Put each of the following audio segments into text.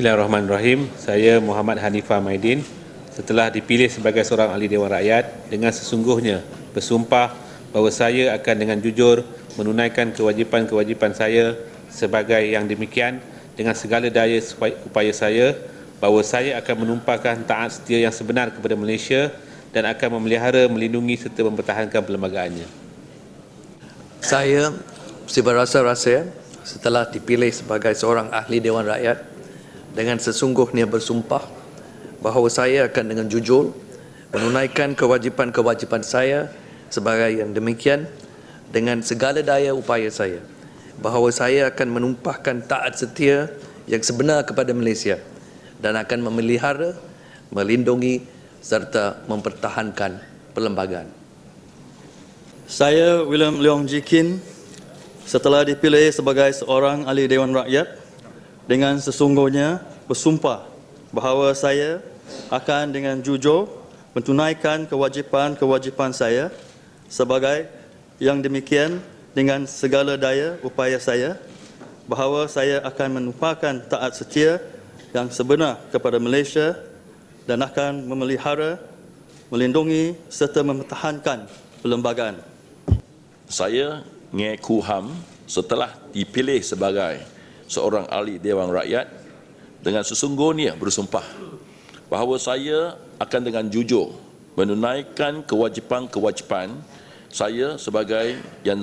Bismillahirrahmanirrahim. Saya Muhammad Hanifah Maidin. Setelah dipilih sebagai seorang ahli Dewan Rakyat, dengan sesungguhnya bersumpah bahawa saya akan dengan jujur menunaikan kewajipan-kewajipan saya sebagai yang demikian dengan segala daya upaya saya, bahawa saya akan menumpahkan taat setia yang sebenar kepada Malaysia dan akan memelihara, melindungi serta mempertahankan perlembagaannya. Saya berasa-rasa setelah dipilih sebagai seorang ahli Dewan Rakyat dengan sesungguhnya bersumpah bahawa saya akan dengan jujur menunaikan kewajipan-kewajipan saya sebagai yang demikian dengan segala daya upaya saya, bahawa saya akan menumpahkan taat setia yang sebenar kepada Malaysia dan akan memelihara, melindungi serta mempertahankan perlembagaan. Saya William Leong Jikin setelah dipilih sebagai seorang ahli Dewan Rakyat dengan sesungguhnya bersumpah bahawa saya akan dengan jujur menunaikan kewajipan-kewajipan saya sebagai yang demikian dengan segala daya upaya saya, bahawa saya akan menumpahkan taat setia yang sebenar kepada Malaysia dan akan memelihara, melindungi serta mempertahankan perlembagaan. Saya Nge Koo Ham setelah dipilih sebagai seorang ahli Dewan Rakyat dengan sesungguhnya bersumpah bahawa saya akan dengan jujur menunaikan kewajipan-kewajipan saya sebagai yang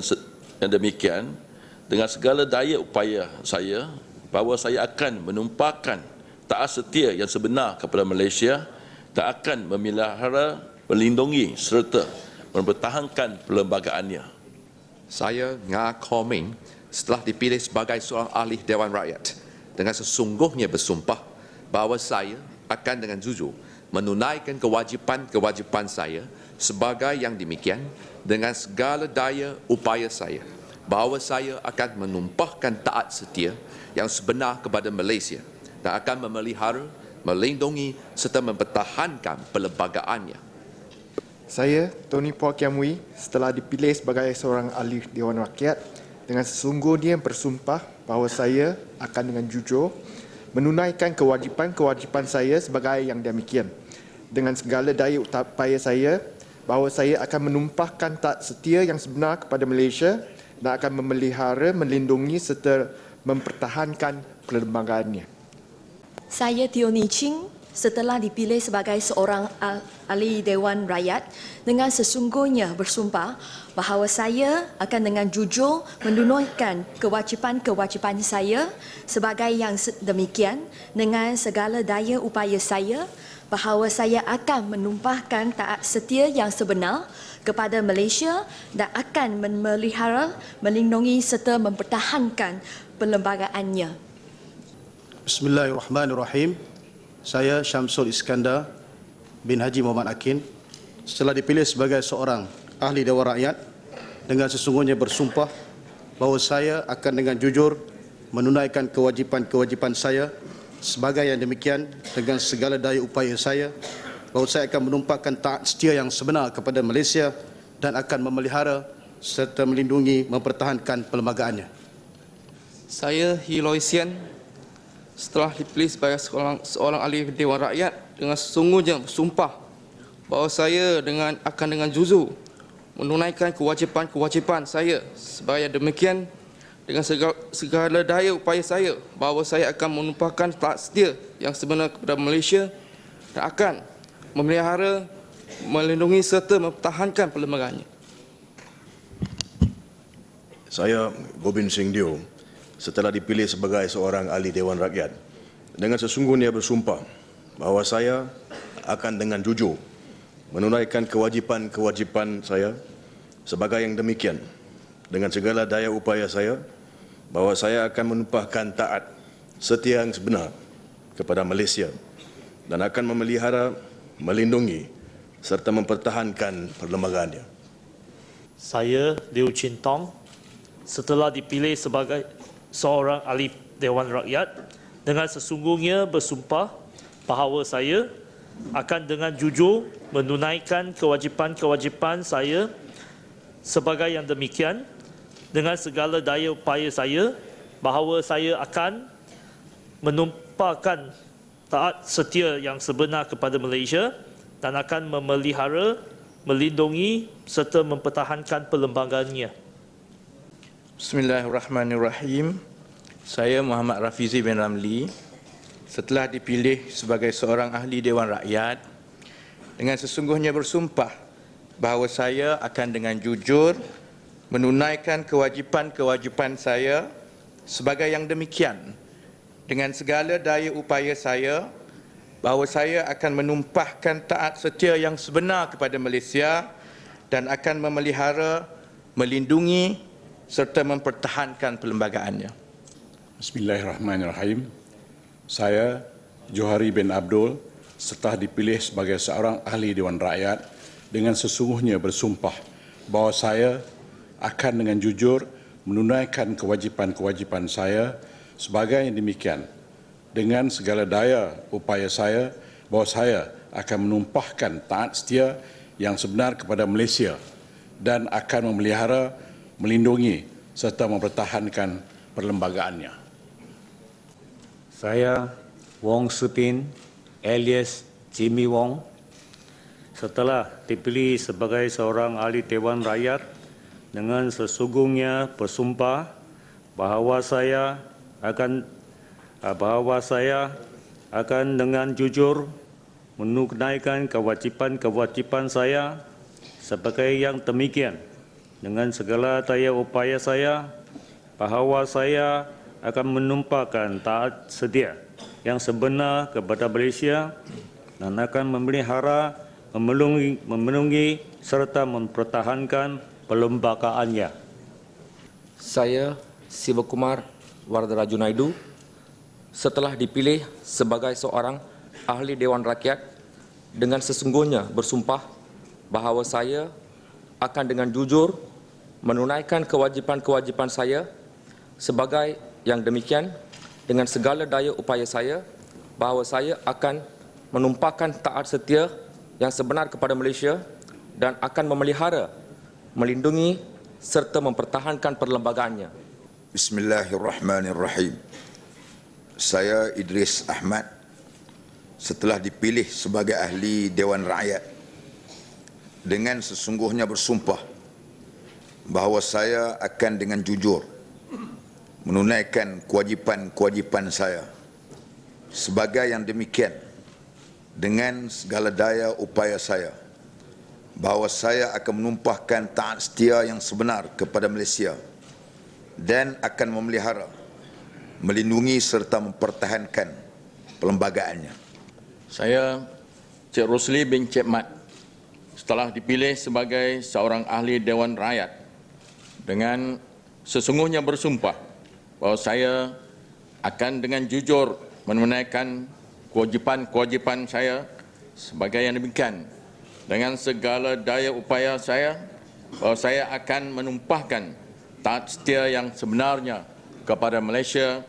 demikian dengan segala daya upaya saya, bahawa saya akan menumpahkan taat setia yang sebenar kepada Malaysia dan akan memelihara, melindungi serta mempertahankan perlembagaannya. Saya Nga Khaw Ming setelah dipilih sebagai seorang ahli Dewan Rakyat dengan sesungguhnya bersumpah bahawa saya akan dengan jujur menunaikan kewajipan-kewajipan saya sebagai yang demikian dengan segala daya upaya saya, bahawa saya akan menumpahkan taat setia yang sebenar kepada Malaysia dan akan memelihara, melindungi serta mempertahankan perlembagaannya. Saya, Tony Puah Kiam Wee, setelah dipilih sebagai seorang ahli Dewan Rakyat dengan sesungguhnya bersumpah bahawa saya akan dengan jujur menunaikan kewajipan-kewajipan saya sebagai yang demikian dengan segala daya upaya saya, bahawa saya akan menumpahkan taat setia yang sebenar kepada Malaysia dan akan memelihara, melindungi serta mempertahankan perlembagaannya. Saya Tioni Ching setelah dipilih sebagai seorang ahli Dewan Rakyat dengan sesungguhnya bersumpah bahawa saya akan dengan jujur menunaikan kewajipan-kewajipan saya sebagai yang demikian dengan segala daya upaya saya, bahawa saya akan menumpahkan taat setia yang sebenar kepada Malaysia dan akan memelihara, melindungi serta mempertahankan perlembagaannya. Bismillahirrahmanirrahim. Saya Syamsul Iskandar bin Haji Muhammad Akin setelah dipilih sebagai seorang ahli Dewan Rakyat dengan sesungguhnya bersumpah bahawa saya akan dengan jujur menunaikan kewajipan-kewajipan saya sebagai yang demikian dengan segala daya upaya saya, bahawa saya akan menumpahkan taat setia yang sebenar kepada Malaysia dan akan memelihara serta melindungi mempertahankan perlembagaannya. Saya Hiloi Sian setelah dipilih sebagai seorang ahli Dewan Rakyat dengan sesungguhnya bersumpah bahawa saya akan dengan jujur menunaikan kewajipan-kewajipan saya sebagai yang demikian dengan segala daya upaya saya, bahawa saya akan menumpahkan taat setia yang sebenar kepada Malaysia dan akan memelihara, melindungi serta mempertahankan perlembagaannya. Saya Gobind Singh Dio setelah dipilih sebagai seorang ahli Dewan Rakyat dengan sesungguhnya bersumpah bahawa saya akan dengan jujur menunaikan kewajipan-kewajipan saya sebagai yang demikian dengan segala daya upaya saya, bahawa saya akan menumpahkan taat setia yang sebenar kepada Malaysia dan akan memelihara, melindungi serta mempertahankan perlembagaannya. Saya Liu Chin Tong setelah dipilih sebagai seorang ahli Dewan Rakyat dengan sesungguhnya bersumpah bahawa saya akan dengan jujur menunaikan kewajipan-kewajipan saya sebagai yang demikian dengan segala daya upaya saya, bahawa saya akan menumpahkan taat setia yang sebenar kepada Malaysia dan akan memelihara, melindungi serta mempertahankan perlembagaannya. Bismillahirrahmanirrahim. Saya Muhammad Rafizi bin Ramli, setelah dipilih sebagai seorang ahli Dewan Rakyat, dengan sesungguhnya bersumpah bahawa saya akan dengan jujur menunaikan kewajipan-kewajipan saya sebagai yang demikian dengan segala daya upaya saya, bahawa saya akan menumpahkan taat setia yang sebenar kepada Malaysia dan akan memelihara, melindungi serta mempertahankan perlembagaannya. Bismillahirrahmanirrahim. Saya Johari bin Abdul, setelah dipilih sebagai seorang ahli Dewan Rakyat, dengan sesungguhnya bersumpah bahawa saya akan dengan jujur menunaikan kewajipan-kewajipan saya sebagai yang demikian. Dengan segala daya upaya saya, bahawa saya akan menumpahkan taat setia yang sebenar kepada Malaysia dan akan memelihara, melindungi serta mempertahankan perlembagaannya. Saya Wong Supin alias Jimmy Wong, setelah dipilih sebagai seorang ahli Dewan Rakyat dengan sesungguhnya bersumpah bahawa saya akan dengan jujur menunaikan kewajipan-kewajipan saya sebagai yang demikian dengan segala daya upaya saya, bahawa saya akan menumpahkan taat setia yang sebenar kepada Malaysia dan akan memelihara, memelindungi serta mempertahankan perlembagaannya. Saya Sivakumar Wardara Junaidu, setelah dipilih sebagai seorang ahli Dewan Rakyat dengan sesungguhnya bersumpah bahawa saya akan dengan jujur menunaikan kewajipan-kewajipan saya sebagai yang demikian dengan segala daya upaya saya, bahawa saya akan menumpahkan taat setia yang sebenar kepada Malaysia dan akan memelihara, melindungi serta mempertahankan perlembagaannya. Bismillahirrahmanirrahim. Saya Idris Ahmad, setelah dipilih sebagai ahli Dewan Rakyat, dengan sesungguhnya bersumpah bahawa saya akan dengan jujur menunaikan kewajipan-kewajipan saya sebagai yang demikian dengan segala daya upaya saya, bahawa saya akan menumpahkan taat setia yang sebenar kepada Malaysia dan akan memelihara, melindungi serta mempertahankan perlembagaannya. Saya Cik Rosli bin Cik Mat, setelah dipilih sebagai seorang ahli Dewan Rakyat dengan sesungguhnya bersumpah bahawa saya akan dengan jujur menunaikan kewajipan-kewajipan saya sebagai yang demikian dengan segala daya upaya saya, bahawa saya akan menumpahkan taat setia yang sebenarnya kepada Malaysia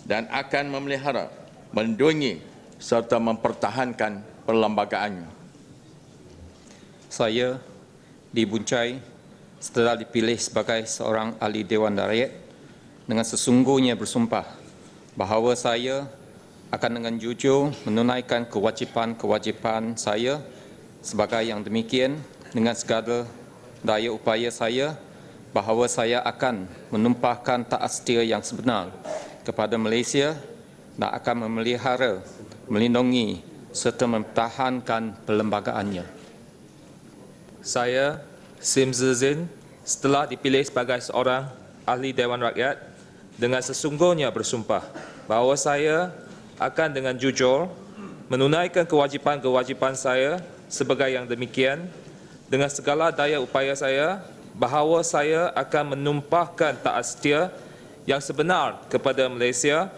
dan akan memelihara, melindungi serta mempertahankan perlembagaannya. Saya dibuncai setelah dipilih sebagai seorang ahli Dewan Rakyat dengan sesungguhnya bersumpah bahawa saya akan dengan jujur menunaikan kewajipan-kewajipan saya sebagai yang demikian dengan segala daya upaya saya, bahawa saya akan menumpahkan taat setia yang sebenar kepada Malaysia dan akan memelihara, melindungi serta mempertahankan perlembagaannya. Saya Sim Zizin, setelah dipilih sebagai seorang ahli Dewan Rakyat dengan sesungguhnya bersumpah bahawa saya akan dengan jujur menunaikan kewajipan-kewajipan saya sebagai yang demikian dengan segala daya upaya saya, bahawa saya akan menumpahkan taat setia yang sebenar kepada Malaysia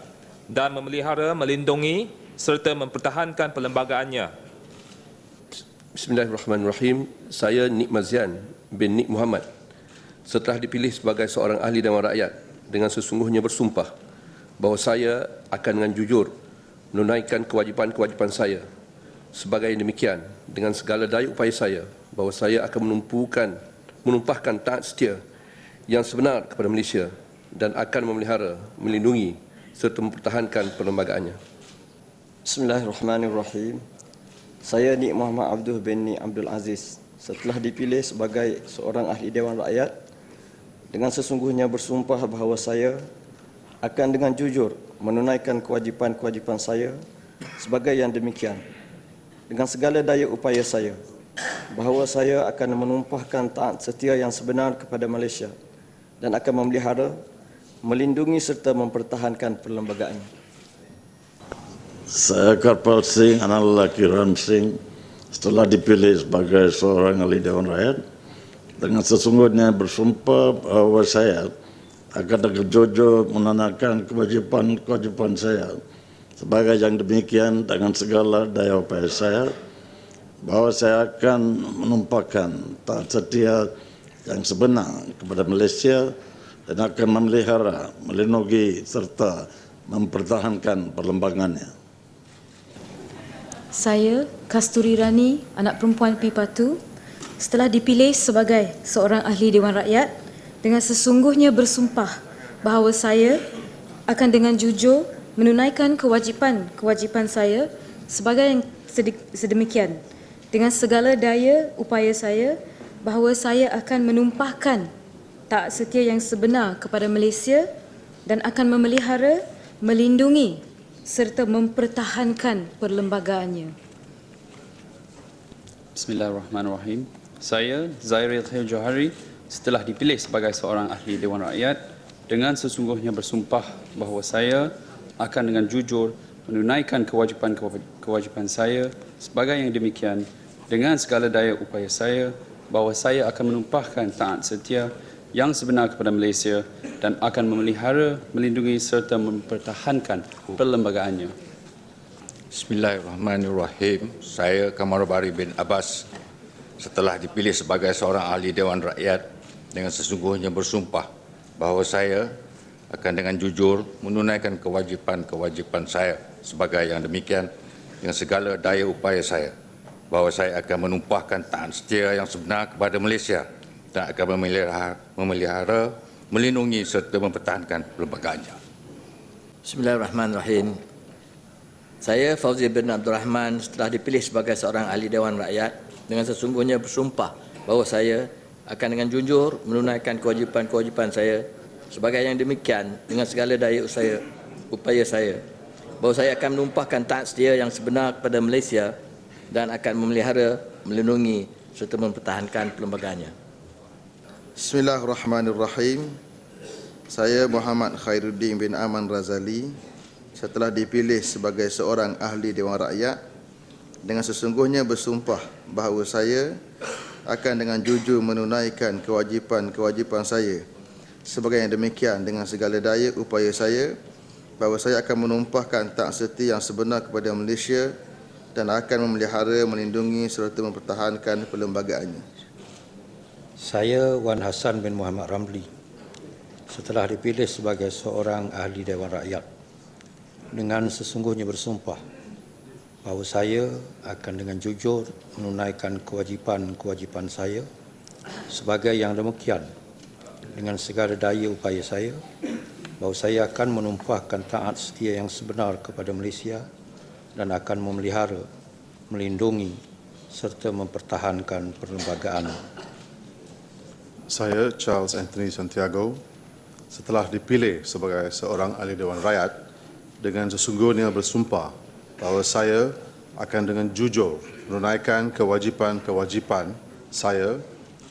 dan memelihara, melindungi serta mempertahankan perlembagaannya. Bismillahirrahmanirrahim. Saya Nik Mazian bin Nik Muhammad, setelah dipilih sebagai seorang ahli Dewan Rakyat dengan sesungguhnya bersumpah bahawa saya akan dengan jujur menunaikan kewajipan-kewajipan saya sebagai yang demikian dengan segala daya upaya saya, bahawa saya akan menumpahkan taat setia yang sebenar kepada Malaysia dan akan memelihara, melindungi serta mempertahankan perlembagaannya. Bismillahirrahmanirrahim. Saya Nik Muhammad Abdul bin Nik Abdul Aziz setelah dipilih sebagai seorang ahli Dewan Rakyat dengan sesungguhnya bersumpah bahawa saya akan dengan jujur menunaikan kewajipan-kewajipan saya sebagai yang demikian dengan segala daya upaya saya bahawa saya akan menumpahkan taat setia yang sebenar kepada Malaysia dan akan memelihara, melindungi serta mempertahankan perlembagaan. Saya Karpal Singh, anak lelaki Ram Singh, setelah dipilih sebagai seorang ahli Dewan Rakyat, dengan sesungguhnya bersumpah bahawa saya akan dengan jujur menunaikan kewajipan-kewajipan saya sebagai yang demikian dengan segala daya upaya saya, bahawa saya akan menumpahkan taat setia yang sebenar kepada Malaysia dan akan memelihara, melindungi serta mempertahankan perlembagannya. Saya, Kasturi Rani, anak perempuan Pi Patu, setelah dipilih sebagai seorang ahli Dewan Rakyat, dengan sesungguhnya bersumpah bahawa saya akan dengan jujur menunaikan kewajipan-kewajipan saya sebagai yang sedemikian, dengan segala daya upaya saya, bahawa saya akan menumpahkan taat setia yang sebenar kepada Malaysia dan akan memelihara, melindungi serta mempertahankan perlembagaannya. Bismillahirrahmanirrahim. Saya, Zairil Khair Johari, setelah dipilih sebagai seorang ahli Dewan Rakyat, dengan sesungguhnya bersumpah bahawa saya akan dengan jujur menunaikan kewajipan saya sebagai yang demikian dengan segala daya upaya saya, bahawa saya akan menumpahkan taat setia yang sebenar kepada Malaysia dan akan memelihara, melindungi serta mempertahankan perlembagaannya. Bismillahirrahmanirrahim. Saya Kamarubari bin Abbas setelah dipilih sebagai seorang ahli Dewan Rakyat dengan sesungguhnya bersumpah bahawa saya akan dengan jujur menunaikan kewajipan-kewajipan saya sebagai yang demikian dengan segala daya upaya saya, bahawa saya akan menumpahkan taat setia yang sebenar kepada Malaysia dan akan memelihara, melindungi serta mempertahankan perlembagaannya. Bismillahirrahmanirrahim. Saya Fauzi bin Abdul Rahman setelah dipilih sebagai seorang ahli Dewan Rakyat dengan sesungguhnya bersumpah bahawa saya akan dengan jujur menunaikan kewajipan-kewajipan saya sebagai yang demikian dengan segala daya upaya saya, bahawa saya akan menumpahkan taat setia yang sebenar kepada Malaysia dan akan memelihara, melindungi serta mempertahankan perlembagaannya. Bismillahirrahmanirrahim. Saya Muhammad Khairuddin bin Aman Razali setelah dipilih sebagai seorang ahli Dewan Rakyat dengan sesungguhnya bersumpah bahawa saya akan dengan jujur menunaikan kewajipan-kewajipan saya sebagai yang demikian dengan segala daya upaya saya, bahawa saya akan menumpahkan taat setia yang sebenar kepada Malaysia dan akan memelihara, melindungi serta mempertahankan perlembagaannya. Saya Wan Hassan bin Muhammad Ramli setelah dipilih sebagai seorang ahli Dewan Rakyat dengan sesungguhnya bersumpah bahawa saya akan dengan jujur menunaikan kewajipan-kewajipan saya sebagai yang demikian dengan segala daya upaya saya, bahawa saya akan menumpahkan taat setia yang sebenar kepada Malaysia dan akan memelihara, melindungi serta mempertahankan perlembagaan. Saya Charles Anthony Santiago setelah dipilih sebagai seorang ahli Dewan Rakyat dengan sesungguhnya bersumpah bahawa saya akan dengan jujur menunaikan kewajipan-kewajipan saya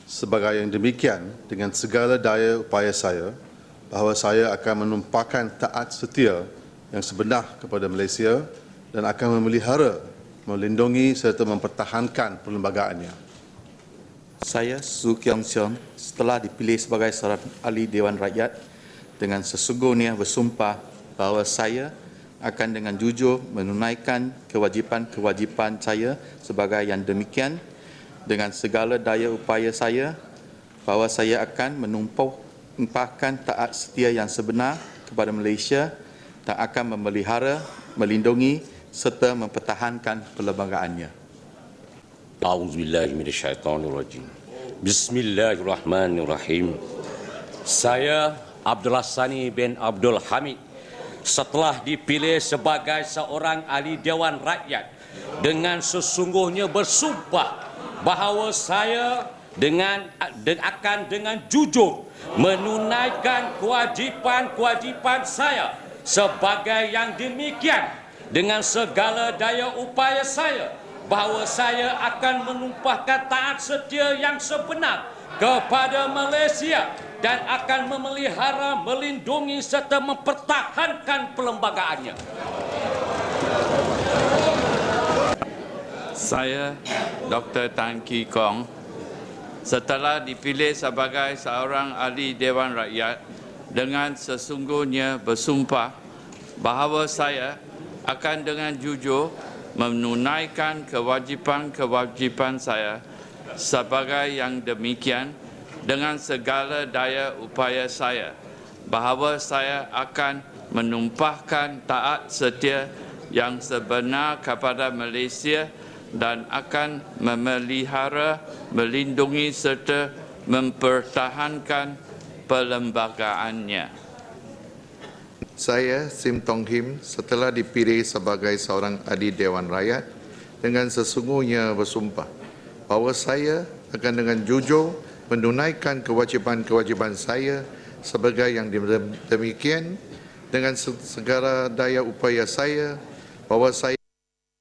sebagai yang demikian dengan segala daya upaya saya, bahawa saya akan menumpahkan taat setia yang sebenar kepada Malaysia dan akan memelihara, melindungi serta mempertahankan perlembagaannya. Saya Su Kiong Siong setelah dipilih sebagai seorang ahli Dewan Rakyat dengan sesungguhnya bersumpah bahawa saya akan dengan jujur menunaikan kewajipan-kewajipan saya sebagai yang demikian dengan segala daya upaya saya, bahawa saya akan menumpahkan taat setia yang sebenar kepada Malaysia dan akan memelihara, melindungi serta mempertahankan perlembagaannya. A'udzubillahi minasyaitonirrajim. Bismillahirrahmanirrahim. Saya Abdul Hassani bin Abdul Hamid setelah dipilih sebagai seorang ahli Dewan Rakyat dengan sesungguhnya bersumpah bahawa saya akan dengan jujur menunaikan kewajipan-kewajipan saya sebagai yang demikian dengan segala daya upaya saya, bahawa saya akan menumpahkan taat setia yang sebenar kepada Malaysia dan akan memelihara, melindungi serta mempertahankan perlembagaannya. Saya, Dr. Tan Kee Kong, setelah dipilih sebagai seorang ahli Dewan Rakyat dengan sesungguhnya bersumpah bahawa saya akan dengan jujur menunaikan kewajipan-kewajipan saya sebagai yang demikian dengan segala daya upaya saya, bahawa saya akan menumpahkan taat setia yang sebenar kepada Malaysia dan akan memelihara, melindungi serta mempertahankan perlembagaannya. Saya, Sim Tong Him, setelah dipilih sebagai seorang ahli Dewan Rakyat dengan sesungguhnya bersumpah bahawa saya akan dengan jujur menunaikan kewajipan-kewajipan saya sebagai yang demikian dengan segala daya upaya saya, bahawa saya